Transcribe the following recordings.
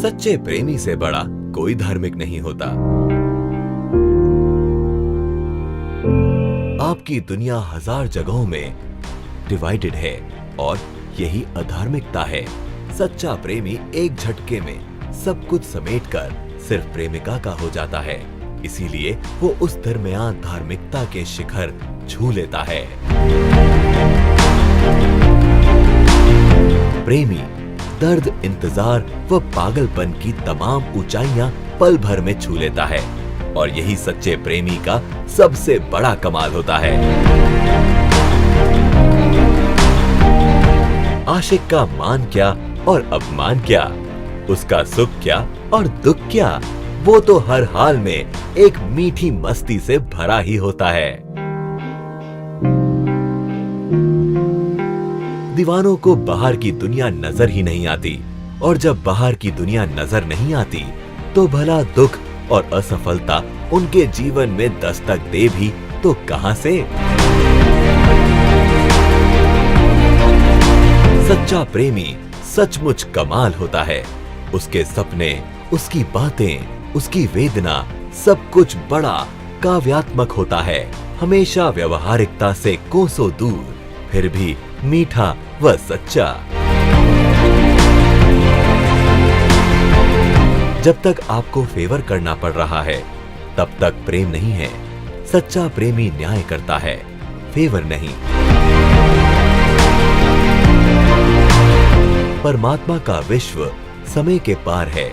सच्चे प्रेमी से बड़ा कोई धार्मिक नहीं होता। आपकी दुनिया हजार जगहों में डिवाइडेड है और यही अधार्मिकता है। सच्चा प्रेमी एक झटके में सब कुछ समेटकर सिर्फ प्रेमिका का हो जाता है, इसीलिए वो उस दरमियान धार्मिकता के शिखर छू लेता है। प्रेमी दर्द, इंतजार व पागलपन की तमाम ऊंचाइयां पल भर में छू लेता है और यही सच्चे प्रेमी का सबसे बड़ा कमाल होता है। आशिक का मान क्या और अपमान क्या, उसका सुख क्या और दुख क्या, वो तो हर हाल में एक मीठी मस्ती से भरा ही होता है। दीवानों को बाहर की दुनिया नजर ही नहीं आती और जब बाहर की दुनिया नजर नहीं आती तो भला दुख और असफलता उनके जीवन में दस्तक दे भी तो कहां से। सच्चा प्रेमी सचमुच कमाल होता है। उसके सपने, उसकी बातें, उसकी वेदना सब कुछ बड़ा काव्यात्मक होता है। हमेशा व्यवहारिकता से कोसों दूर, फिर भी मीठा व सच्चा। जब तक आपको फेवर करना पड़ रहा है तब तक प्रेम नहीं है। सच्चा प्रेमी न्याय करता है, फेवर नहीं। परमात्मा का विश्व समय के पार है।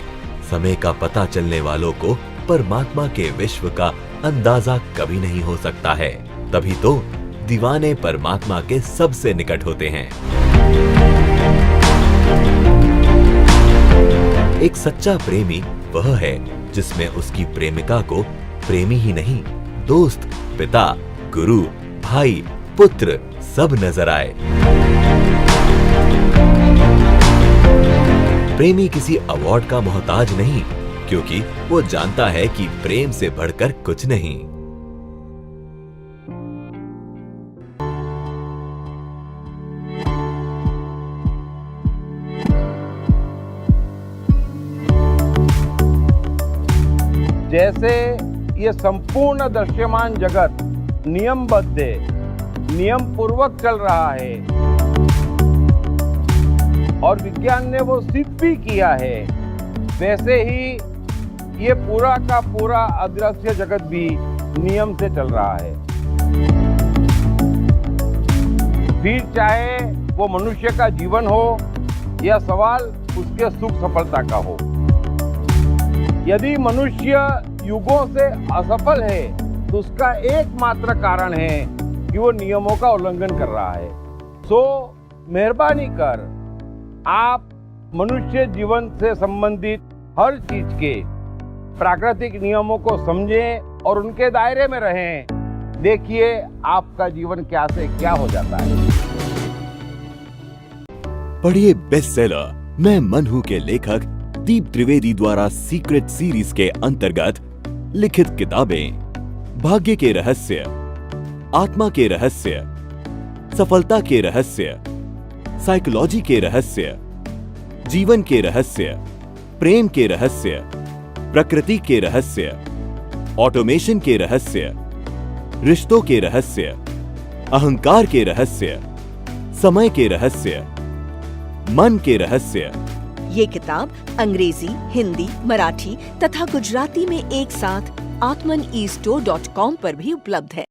समय का पता चलने वालों को परमात्मा के विश्व का अंदाजा कभी नहीं हो सकता है। तभी तो दीवाने परमात्मा के सबसे निकट होते हैं। एक सच्चा प्रेमी वह है जिसमें उसकी प्रेमिका को प्रेमी ही नहीं, दोस्त, पिता, गुरु, भाई, पुत्र सब नजर आए। प्रेमी किसी अवार्ड का मोहताज नहीं, क्योंकि वो जानता है कि प्रेम से बढ़कर कुछ नहीं। जैसे ये संपूर्ण दृश्यमान जगत नियमबद्ध है, नियम पूर्वक चल रहा है और विज्ञान ने वो सिद्ध भी किया है, वैसे ही ये पूरा का पूरा अदृश्य जगत भी नियम से चल रहा है। फिर चाहे वो मनुष्य का जीवन हो या सवाल उसके सुख सफलता का हो। यदि मनुष्य युगों से असफल है तो उसका एकमात्र कारण है कि वो नियमों का उल्लंघन कर रहा है। सो मेहरबानी कर आप मनुष्य जीवन से संबंधित हर चीज के प्राकृतिक नियमों को समझें और उनके दायरे में रहें। देखिए आपका जीवन क्या से क्या हो जाता है। पढ़िए बेस्ट सेलर मैं मन हूं के लेखक दीप त्रिवेदी द्वारा सीक्रेट सीरीज के अंतर्गत लिखित किताबें भाग्य के रहस्य, आत्मा के रहस्य, सफलता के रहस्य, साइकोलॉजी के रहस्य, जीवन के रहस्य, प्रेम के रहस्य, प्रकृति के रहस्य, ऑटोमेशन के रहस्य, रिश्तों के रहस्य, अहंकार के रहस्य, समय के रहस्य, मन के रहस्य। ये किताब अंग्रेजी, हिंदी, मराठी तथा गुजराती में एक साथ atmanestore.com पर भी उपलब्ध है।